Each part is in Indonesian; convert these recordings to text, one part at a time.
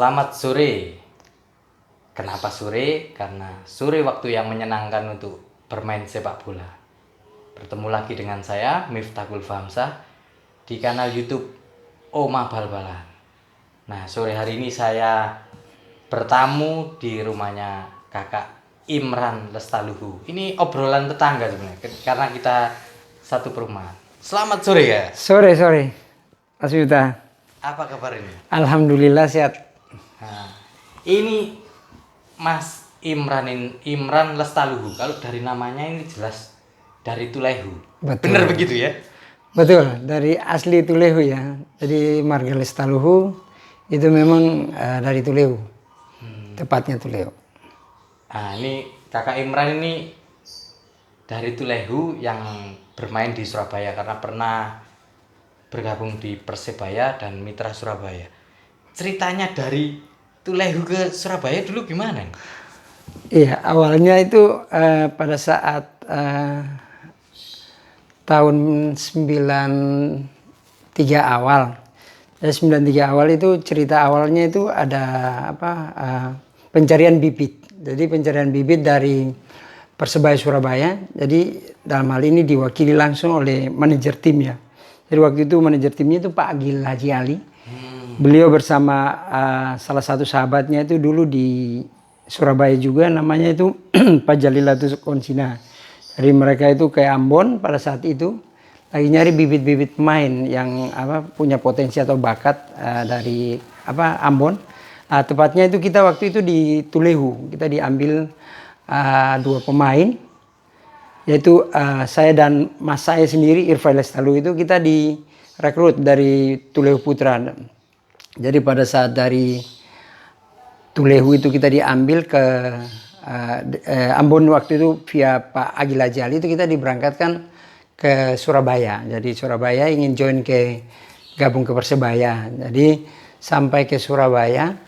Selamat sore. Kenapa sore? Karena sore waktu yang menyenangkan untuk bermain sepak bola. Bertemu lagi dengan saya, Miftahul Famsah, di kanal YouTube Oma Bal-Balan. Nah, sore hari ini saya bertamu di rumahnya kakak Imran Lestaluhu. Ini obrolan tetangga sebenarnya, karena kita satu perumahan. Selamat sore ya. Sore, Mas Yuta. Apa kabar ini? Alhamdulillah sehat. Nah, ini Mas Imran Lestaluhu. Kalau dari namanya ini jelas dari Tulehu. Betul. Bener begitu ya? Betul, dari asli Tulehu ya. Jadi marga Lestaluhu itu memang dari Tulehu. Tepatnya Tulehu. Nah, ini kakak Imran ini dari Tulehu yang bermain di Surabaya karena pernah bergabung di Persebaya dan Mitra Surabaya. Ceritanya dari Tulehu ke Surabaya dulu gimana? Iya, awalnya itu pada saat tahun 93 awal. Jadi 93 awal itu cerita awalnya itu ada pencarian bibit. Jadi pencarian bibit dari Persebaya Surabaya. Jadi dalam hal ini diwakili langsung oleh manajer timnya. Jadi waktu itu manajer timnya itu Pak Agil Haji Ali. Beliau bersama salah satu sahabatnya itu dulu di Surabaya juga, namanya itu Pak Jalilatus Konsina. Jadi mereka itu ke Ambon pada saat itu lagi nyari bibit-bibit pemain yang punya potensi atau bakat dari Ambon. Nah, tepatnya itu kita waktu itu di Tulehu, kita diambil 2 pemain, yaitu saya dan mas saya sendiri Irfan Lestaluhu itu kita direkrut dari Tulehu Putra. Jadi pada saat dari Tulehu itu kita diambil ke Ambon waktu itu via Pak Agil Haji Ali, itu kita diberangkatkan ke Surabaya. Jadi Surabaya ingin join gabung ke Persebaya. Jadi sampai ke Surabaya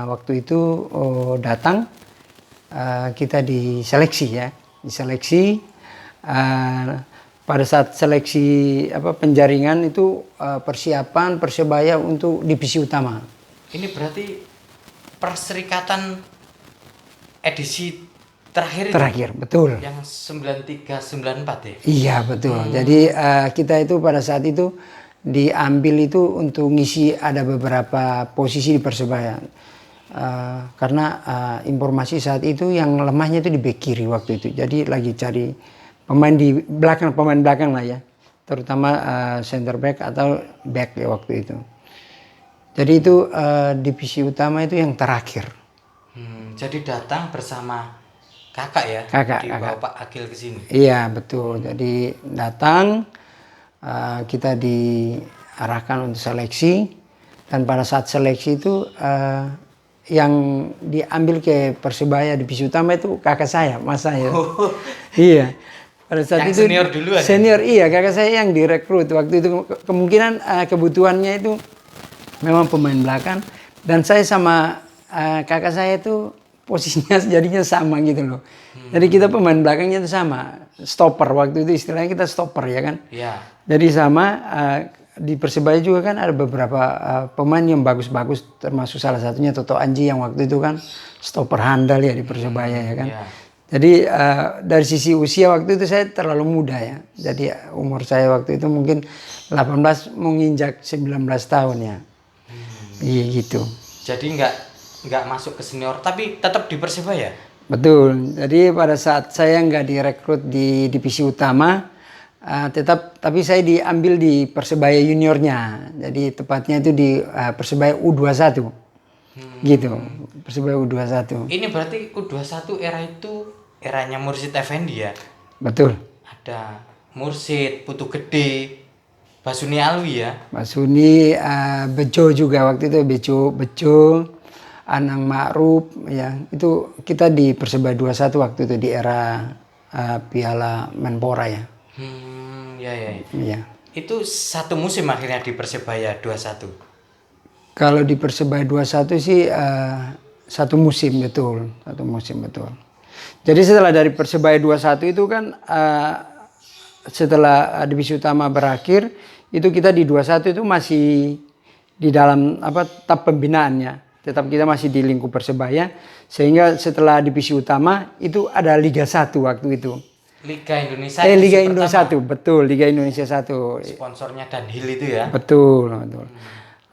waktu itu datang kita diseleksi ya. Diseleksi pada saat seleksi penjaringan itu persiapan Persebaya untuk divisi utama. Ini berarti perserikatan edisi terakhir betul. Yang 93-94 ya? Iya betul. Jadi kita itu pada saat itu diambil itu untuk ngisi ada beberapa posisi di Persebaya. Karena informasi saat itu yang lemahnya itu di bek kiri waktu itu. Jadi lagi cari pemain belakang lah ya. Terutama center back atau back ya waktu itu. Jadi itu divisi utama itu yang terakhir. Jadi datang bersama kakak ya? Dibawa Pak Agil ke sini? Iya betul. Jadi datang, kita diarahkan untuk seleksi. Dan pada saat seleksi itu yang diambil ke Persebaya divisi utama itu kakak saya, mas saya. Iya. Pada saat yang itu senior duluan? Senior, iya, kakak saya yang direkrut. Waktu itu kemungkinan kebutuhannya itu memang pemain belakang. Dan saya sama kakak saya itu posisinya jadinya sama gitu loh. Jadi kita pemain belakangnya itu sama. Stopper, waktu itu istilahnya kita stopper ya kan. Iya. Jadi sama, di Persebaya juga kan ada beberapa pemain yang bagus-bagus, termasuk salah satunya Toto Anji yang waktu itu kan stopper handal ya di Persebaya ya kan. Yeah. Jadi dari sisi usia waktu itu saya terlalu muda ya. Jadi umur saya waktu itu mungkin 18 menginjak 19 tahun ya. Iya gitu. Tapi nggak masuk ke senior, tapi tetap di Persebaya? Betul. Jadi pada saat saya nggak direkrut di divisi utama, tapi saya diambil di Persebaya juniornya. Jadi tepatnya itu di Persebaya U21. Gitu. Persebaya U21. Ini berarti U21 era itu eranya Mursid Effendi ya? Betul. Ada Mursid, Putu Gede, Basuni Alwi ya? Basuni, Bejo juga waktu itu, Bejo, Anang Ma'ruf ya. Itu kita di Persebaya 21 waktu itu di era Piala Menpora ya. Ya. Itu satu musim akhirnya di Persebaya 21. Kalau di Persebaya 21 sih satu musim betul. Jadi setelah dari Persebaya 21 itu kan setelah divisi utama berakhir, itu kita di 21 itu masih di dalam tahap pembinaannya. tetap kita masih di lingkup Persebaya. Sehingga setelah divisi utama itu ada Liga 1 waktu itu. Liga Indonesia. Liga Indonesia 1, betul, Liga Indonesia 1. Sponsornya Dunhill itu ya. Betul, betul.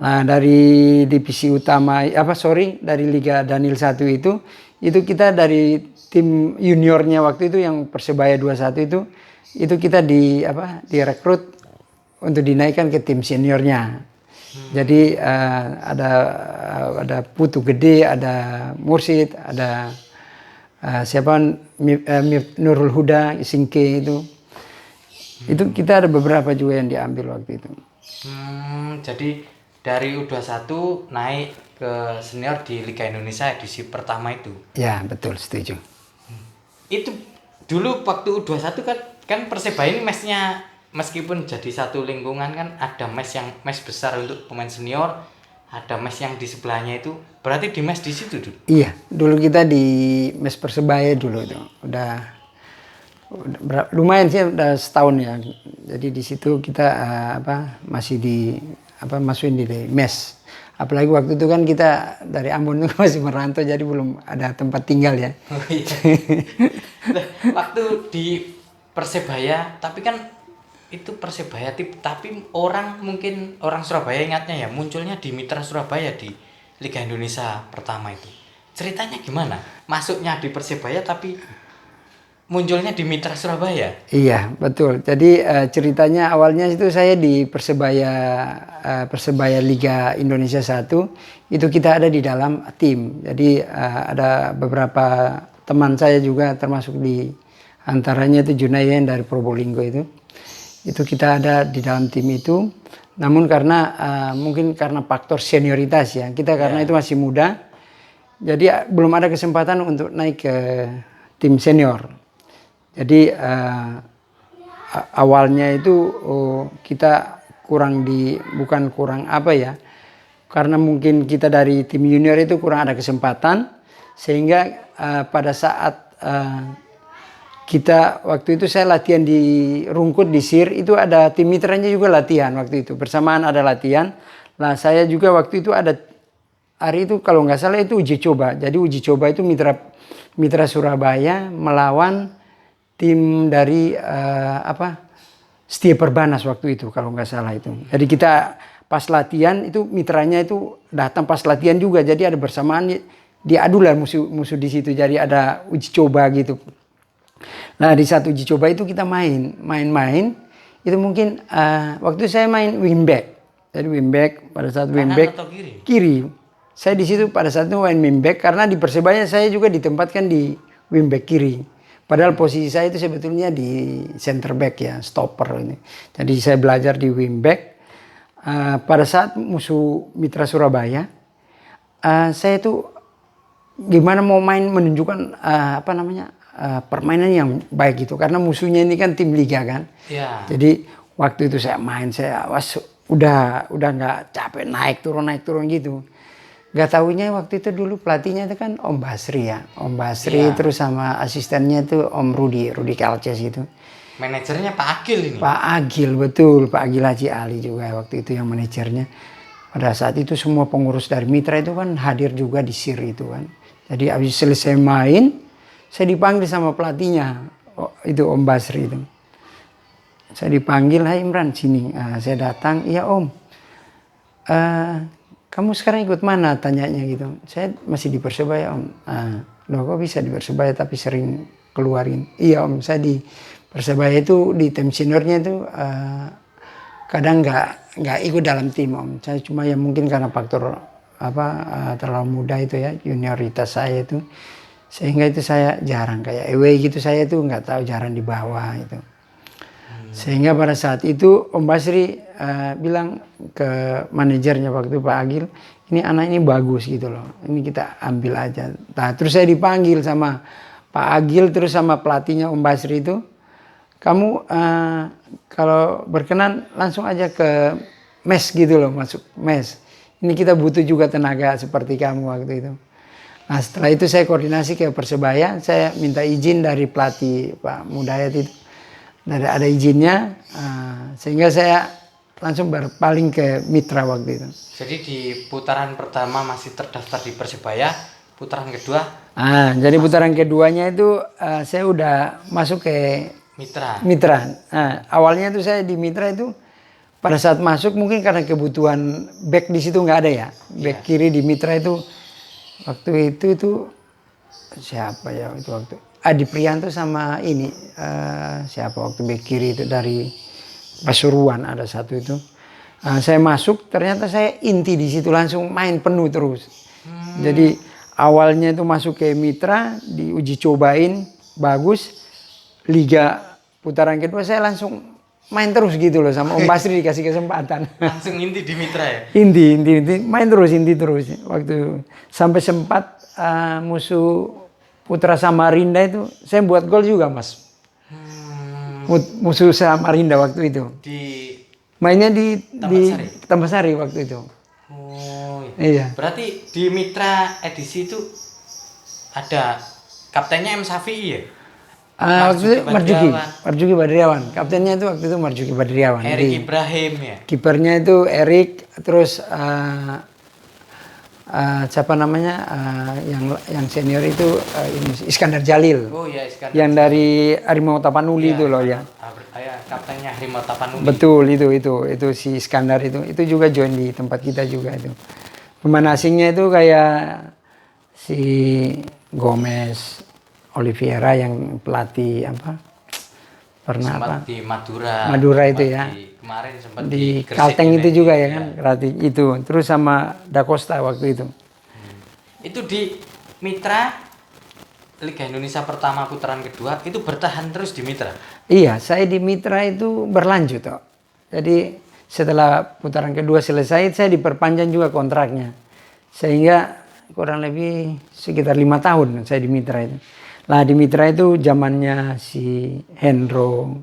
Nah, dari divisi utama dari Liga Dunhill 1 itu kita dari tim juniornya waktu itu yang Persebaya 21 itu kita direkrut untuk dinaikkan ke tim seniornya. Jadi ada Putu Gede, ada Mursid, ada Nurul Huda, Singke itu. Itu kita ada beberapa juga yang diambil waktu itu. Jadi dari U21 naik ke senior di Liga Indonesia edisi pertama itu. Ya, betul, setuju. Itu dulu waktu U21 kan Persebaya ini mesnya meskipun jadi satu lingkungan kan ada mes besar untuk pemain senior, ada mes yang di sebelahnya itu. Berarti di mes di situ dulu. Iya, dulu kita di mes Persebaya dulu itu. Udah lumayan sih, udah setahun ya. Jadi di situ kita masih masukin di mes. Apalagi waktu itu kan kita dari Ambon itu masih merantau, jadi belum ada tempat tinggal ya. Oh, iya. Waktu di Persebaya, tapi kan itu Persebaya tapi mungkin orang Surabaya ingatnya ya munculnya di Mitra Surabaya di Liga Indonesia pertama itu. Ceritanya gimana? Masuknya di Persebaya tapi munculnya di Mitra Surabaya. Iya, betul. Jadi ceritanya awalnya itu saya di Persebaya Liga Indonesia 1 itu kita ada di dalam tim. Jadi ada beberapa teman saya juga termasuk di antaranya itu Junayen dari Probolinggo itu. Itu kita ada di dalam tim itu. Namun mungkin karena faktor senioritas ya. Kita karena itu masih muda. Jadi belum ada kesempatan untuk naik ke tim senior. Jadi awalnya itu kita bukan kurang apa ya. Karena mungkin kita dari tim junior itu kurang ada kesempatan. Sehingga pada saat kita waktu itu saya latihan di Rungkut di SIR, itu ada tim mitranya juga latihan waktu itu. Bersamaan ada latihan. Nah, saya juga waktu itu ada hari itu kalau nggak salah itu uji coba. Jadi uji coba itu Mitra Surabaya melawan tim dari Setia Perbanas waktu itu kalau nggak salah itu. Jadi kita pas latihan itu mitranya itu datang pas latihan juga. Jadi ada bersamaan diadu lah musuh di situ. Jadi ada uji coba gitu. Nah, di satu uji coba itu kita main itu mungkin waktu saya main wingback. Jadi wingback pada saat wingback kiri. Saya di situ pada saat itu main wingback karena di Persebaya saya juga ditempatkan di wingback kiri. Padahal posisi saya itu sebetulnya di center back ya, stopper ini. Jadi saya belajar di wingback. Pada saat musuh Mitra Surabaya, saya itu gimana mau main menunjukkan permainan yang baik gitu karena musuhnya ini kan tim liga kan. Ya. Jadi waktu itu saya main udah nggak capek naik turun gitu. Gak taunya waktu itu dulu pelatihnya itu kan Om Basri ya. Om Basri terus sama asistennya itu Om Rudi Kalces gitu. Manajernya Pak Agil ini. Pak Agil, betul, Pak Agil Haji Ali juga waktu itu yang manajernya. Pada saat itu semua pengurus dari Mitra itu kan hadir juga di SIR itu kan. Jadi habis selesai main saya dipanggil sama pelatihnya, itu Om Basri itu. Saya dipanggil, "Hai Imran, sini." Saya datang, "Iya Om. Kamu sekarang ikut mana?" Tanyanya gitu. "Saya masih di Persebaya Om." "Loh kok bisa di Persebaya tapi sering keluarin?" "Iya Om, saya di Persebaya itu di tim seniornya itu kadang nggak ikut dalam tim Om. Saya cuma ya mungkin karena faktor terlalu muda itu ya, junioritas saya itu. Sehingga itu saya jarang kayak away gitu, saya tuh nggak tahu, jarang di bawah itu. Sehingga pada saat itu Om Basri bilang ke manajernya waktu Pak Agil, "Ini anak ini bagus gitu loh, ini kita ambil aja." Nah, terus saya dipanggil sama Pak Agil terus sama pelatihnya Om Basri itu, "Kamu kalau berkenan langsung aja ke mes gitu loh, masuk mes. Ini kita butuh juga tenaga seperti kamu waktu itu." Nah, setelah itu saya koordinasi ke Persebaya, saya minta izin dari pelatih Pak Mudayat itu. Ada izinnya, sehingga saya langsung berpaling ke Mitra waktu itu. Jadi di putaran pertama masih terdaftar di Persebaya, putaran kedua Jadi putaran keduanya itu saya udah masuk ke Mitra. Awalnya itu saya di Mitra itu pada saat masuk mungkin karena kebutuhan back di situ nggak ada ya. Back kiri di Mitra itu waktu itu siapa ya itu waktu Adi Prianto sama ini siapa waktu back kiri itu dari Pasuruan ada satu itu. Saya masuk ternyata saya inti di situ langsung main penuh terus. Jadi awalnya itu masuk ke Mitra diuji cobain bagus. Liga putaran kedua saya langsung main terus gitu loh sama Om Basri dikasih kesempatan. Langsung inti di Mitra ya? Inti main terus waktu sampai sempat musuh Putra Samarinda itu saya buat gol juga Mas. Musuh Samarinda waktu itu. Mainnya di Tambasari waktu itu. Oh iya. Berarti di Mitra edisi itu ada kaptennya M Safi'i ya? Waktu itu Marjuki Badriawan. Kaptennya itu waktu itu Marjuki Badriawan. Erik Ibrahim ya. Kipernya itu Erik, terus siapa namanya yang senior itu Iskandar Jalil. Oh iya Iskandar. Yang dari Harimau Tapanuli itu loh ya. Kaptennya Harimau Tapanuli. Betul itu si Iskandar itu juga join di tempat kita juga itu. Pemain asingnya itu kayak si Gomez, Oliveira yang pelatih pernah sempat di Madura. Madura itu ya. Kemarin sempat di Kalteng itu juga ya kan, pelatih itu. Terus sama Da Costa waktu itu. Itu di Mitra Liga Indonesia pertama putaran kedua itu bertahan terus di Mitra. Iya, saya di Mitra itu berlanjut toh. Jadi setelah putaran kedua selesai saya diperpanjang juga kontraknya. Sehingga kurang lebih sekitar 5 tahun saya di Mitra itu. Nah di Mitra itu zamannya si Hendro.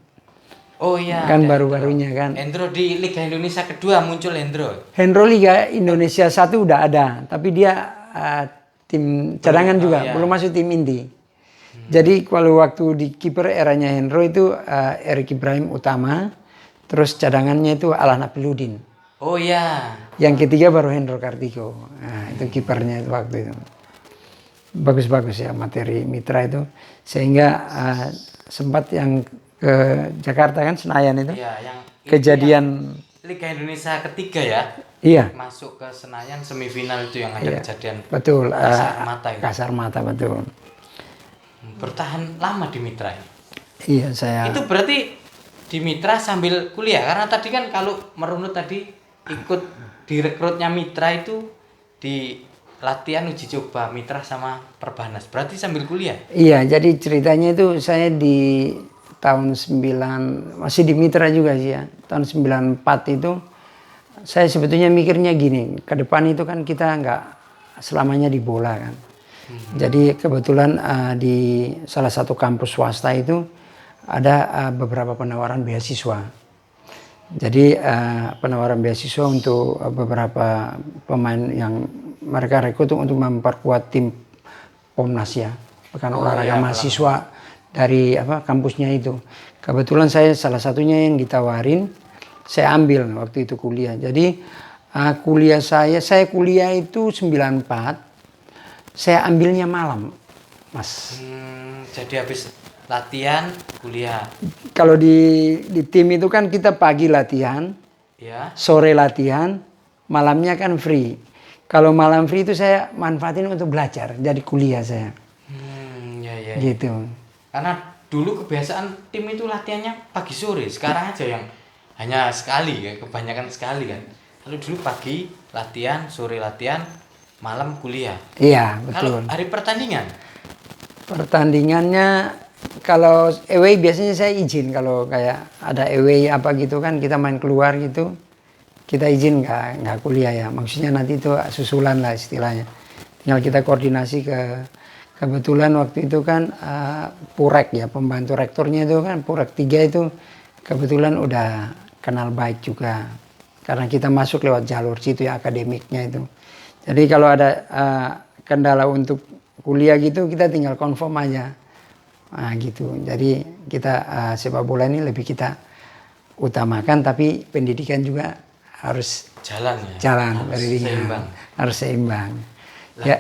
Oh iya. Kan baru-barunya kan. Hendro di Liga Indonesia kedua muncul Hendro. Hendro Liga Indonesia 1 udah ada, tapi dia tim cadangan juga, belum masuk tim inti. Jadi kalau waktu di kiper eranya Hendro itu Erik Ibrahim utama, terus cadangannya itu Alan Apiludin. Oh iya. Yang ketiga baru Hendro Kartiko. Nah, itu kipernya itu waktu itu. Bagus-bagus ya materi Mitra itu, sehingga sempat yang ke Jakarta kan Senayan itu. Iya, yang kejadian Liga Indonesia ketiga ya. Iya. Masuk ke Senayan semifinal itu yang ada kejadian. Betul. Kasar mata betul. Bertahan lama di Mitra. Iya saya. Itu berarti di Mitra sambil kuliah karena tadi kan kalau merunut tadi ikut direkrutnya Mitra itu di latihan uji coba Mitra sama Perbanas. Berarti sambil kuliah? Iya, jadi ceritanya itu saya di tahun 9 masih di Mitra juga sih ya. Tahun 94 itu saya sebetulnya mikirnya gini, ke depan itu kan kita nggak selamanya di bola kan. Jadi kebetulan di salah satu kampus swasta itu ada beberapa penawaran beasiswa. Jadi penawaran beasiswa untuk beberapa pemain yang mereka rekrut untuk memperkuat tim Pomnas ya, Pekan Olahraga Mahasiswa dari kampusnya itu. Kebetulan saya salah satunya yang ditawarin, saya ambil waktu itu kuliah. Jadi kuliah saya kuliah itu 94, saya ambilnya malam, Mas. Jadi habis latihan kuliah. Kalau di tim itu kan kita pagi latihan, sore latihan, malamnya kan free. Kalau malam free itu saya manfaatin untuk belajar, jadi kuliah saya. Gitu. Karena dulu kebiasaan tim itu latihannya pagi sore, sekarang aja yang hanya sekali ya, kebanyakan sekali kan. Kalau dulu pagi latihan, sore latihan, malam kuliah. Iya, betul. Kalau hari pertandingan? Pertandingannya kalau away biasanya saya izin, kalau kayak ada away apa gitu kan kita main keluar gitu. Kita izin nggak kuliah ya, maksudnya nanti itu susulan lah istilahnya. Tinggal kita koordinasi kebetulan waktu itu kan Purek ya, pembantu rektornya itu kan Purek 3 itu kebetulan udah kenal baik juga. Karena kita masuk lewat jalur situ ya akademiknya itu. Jadi kalau ada kendala untuk kuliah gitu kita tinggal confirm aja. Nah gitu, jadi kita sepak bola ini lebih kita utamakan, tapi pendidikan juga harus Jalan ya. jalan, Harus beriringan, seimbang. harus seimbang. Lah, Ya,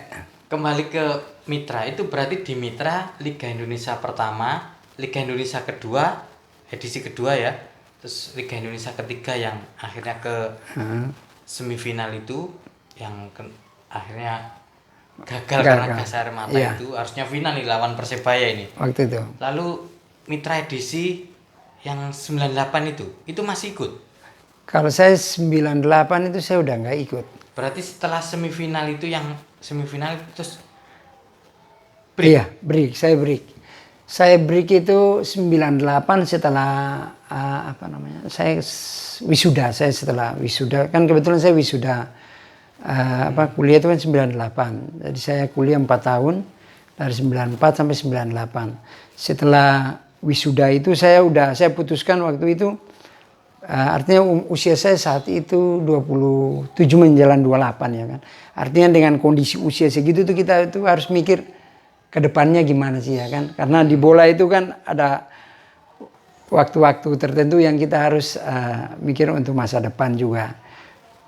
kembali ke Mitra itu berarti di Mitra Liga Indonesia pertama, Liga Indonesia kedua, edisi kedua ya, terus Liga Indonesia ketiga yang akhirnya ke semifinal itu, yang akhirnya gagal karena gas air mata Iya. itu, harusnya final nih lawan Persebaya ini. waktu itu. Lalu Mitra edisi yang 98 itu masih ikut. Kalau saya 98 itu saya udah nggak ikut. Berarti setelah semifinal itu yang semifinal itu terus Iya, break. Saya break. Saya break itu 98 setelah apa namanya? Saya wisuda. Saya setelah wisuda, kan kebetulan saya wisuda kuliah itu kan 98. Jadi saya kuliah 4 tahun dari 94 sampai 98. Setelah wisuda itu saya putuskan waktu itu, artinya usia saya saat itu 27 menjelang 28 ya kan. Artinya dengan kondisi usia segitu tuh kita itu harus mikir ke depannya gimana sih ya kan. Karena di bola itu kan ada waktu-waktu tertentu yang kita harus mikir untuk masa depan juga.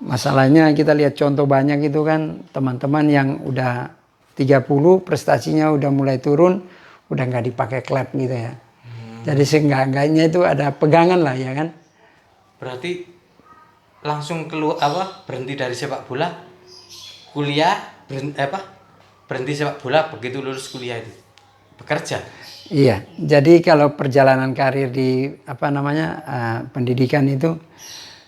Masalahnya kita lihat contoh banyak itu kan teman-teman yang udah 30 prestasinya udah mulai turun, udah nggak dipakai klub gitu ya. Jadi seenggak-enggaknya itu ada pegangan lah ya kan. berarti langsung keluar berhenti dari sepak bola, kuliah berhenti sepak bola begitu lulus kuliah itu bekerja. Iya, jadi kalau perjalanan karir di pendidikan itu,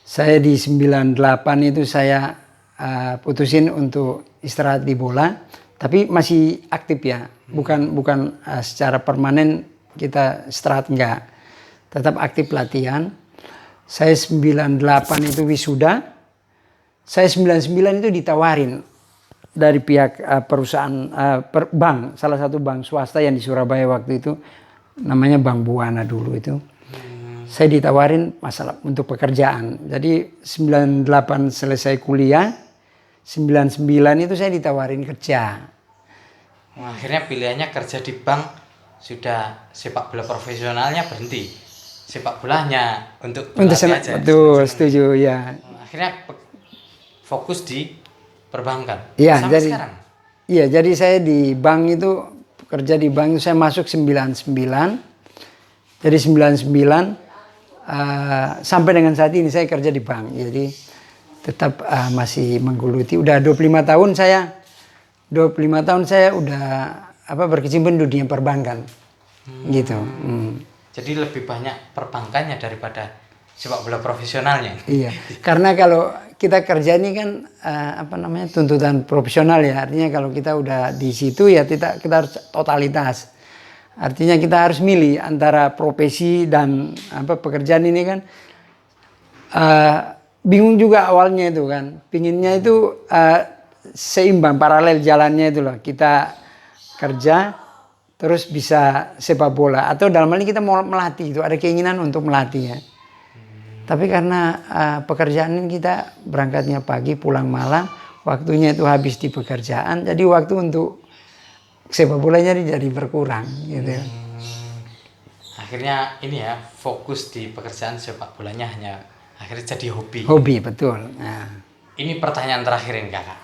saya di 98 itu saya putusin untuk istirahat di bola, tapi masih aktif ya, bukan secara permanen kita istirahat, enggak, tetap aktif latihan. Saya 98 itu wisuda, saya 99 itu ditawarin dari pihak perusahaan bank, salah satu bank swasta yang di Surabaya waktu itu, namanya Bank Buana dulu itu. Saya ditawarin masalah untuk pekerjaan. Jadi 98 selesai kuliah, 99 itu saya ditawarin kerja. Akhirnya pilihannya kerja di bank, sudah sepak bola profesionalnya berhenti. Sepak bolanya untuk senang aja. Betul, setuju ya. Akhirnya fokus di perbankan. Iya, sampai jadi sekarang. Iya, jadi saya di bank itu kerja di bank itu saya masuk 99. Jadi 99 sampai dengan saat ini saya kerja di bank. Jadi tetap masih menggeluti. Udah 25 tahun saya udah berkecimpung di dunia perbankan. Gitu. Jadi lebih banyak perbankannya daripada sepak bola profesionalnya. Iya. Karena kalau kita kerja ini kan tuntutan profesional ya. Artinya kalau kita udah di situ ya kita harus totalitas. Artinya kita harus milih antara profesi dan pekerjaan ini kan. Bingung juga awalnya itu kan. Pinginnya itu seimbang, paralel jalannya itu loh. Kita kerja terus bisa sepak bola, atau dalam hal ini kita mau melatih, itu ada keinginan untuk melatih ya. Tapi karena pekerjaan ini kita berangkatnya pagi pulang malam, waktunya itu habis di pekerjaan, jadi waktu untuk sepak bolanya jadi berkurang gitu. Akhirnya ini ya, fokus di pekerjaan, sepak bolanya hanya akhirnya jadi hobi. Hobi, betul. Nah. Ini pertanyaan terakhir ini kakak.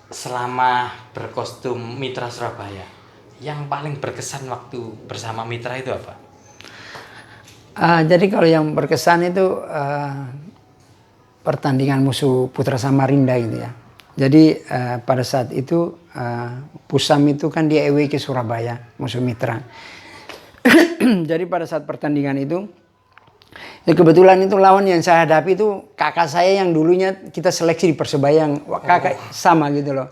Selama berkostum Mitra Surabaya, yang paling berkesan waktu bersama Mitra itu apa? Jadi kalau yang berkesan itu pertandingan musuh Putra Samarinda gitu ya. Jadi pada saat itu Pusam itu kan dia away ke Surabaya, musuh Mitra. Jadi pada saat pertandingan itu, ya kebetulan itu lawan yang saya hadapi itu kakak saya yang dulunya kita seleksi di Persebaya, yang kakak sama gitu loh.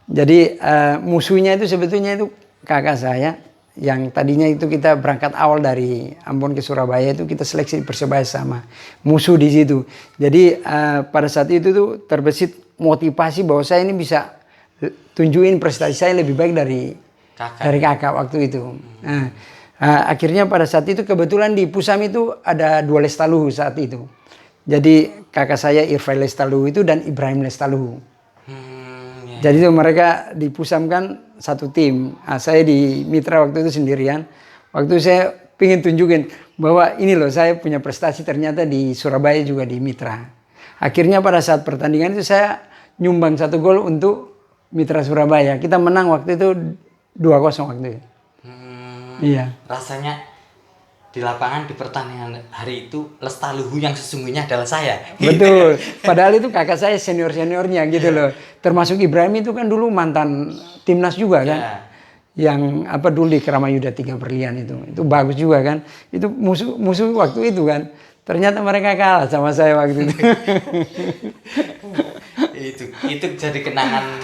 Jadi musuhnya itu sebetulnya itu kakak saya yang tadinya itu kita berangkat awal dari Ambon ke Surabaya itu kita seleksi di Persebaya sama musuh di situ. Jadi pada saat itu tuh terbesit motivasi bahwa saya ini bisa tunjukin prestasi saya lebih baik dari kakak waktu itu. Akhirnya pada saat itu kebetulan di Pusam itu ada 2 Lestaluhu saat itu. Jadi kakak saya Irfan Lestaluhu itu dan Ibrahim Lestaluhu. Jadi itu mereka di Pusam kan satu tim. Saya di Mitra waktu itu sendirian. Waktu saya pengen tunjukin bahwa ini loh saya punya prestasi ternyata di Surabaya juga di Mitra. Akhirnya pada saat pertandingan itu saya nyumbang 1 gol untuk Mitra Surabaya. Kita menang waktu itu 2-0 waktu itu. Iya. Rasanya di lapangan di pertandingan hari itu Lestaluhu yang sesungguhnya adalah saya. Betul. Padahal itu kakak saya senior-seniornya gitu loh. Termasuk Ibrahim itu kan dulu mantan timnas juga kan. Ya. Yang apa dulu di Kramayuda 3 berlian itu bagus juga kan. Itu musuh waktu itu kan. Ternyata mereka kalah sama saya waktu itu. itu jadi kenangan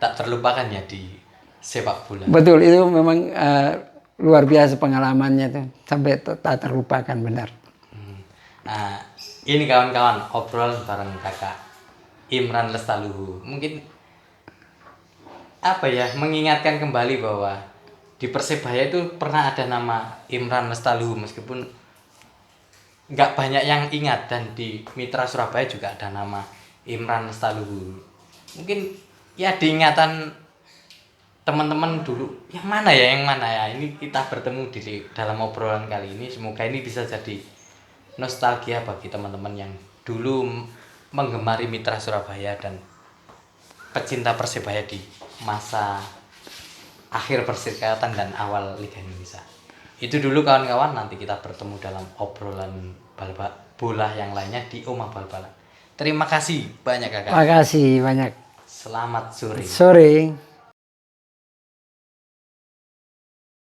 tak terlupakan ya di sepak bola. Betul, itu memang luar biasa pengalamannya tuh sampai tak terlupakan benar. Nah, ini kawan-kawan obrolan bareng kakak Imran Lestaluhu. Mungkin apa ya, mengingatkan kembali bahwa di Persebaya itu pernah ada nama Imran Lestaluhu meskipun nggak banyak yang ingat, dan di Mitra Surabaya juga ada nama Imran Lestaluhu. Mungkin ya diingatan teman-teman dulu yang mana ya ini kita bertemu di dalam obrolan kali ini. Semoga ini bisa jadi nostalgia bagi teman-teman yang dulu menggemari Mitra Surabaya dan pecinta Persebaya di masa akhir Perserikatan dan awal Liga Indonesia. Itu dulu kawan-kawan, nanti kita bertemu dalam obrolan bola yang lainnya di Omah Bal-Balan. Terima kasih banyak kakak. Terima kasih banyak. Selamat sore. Sore.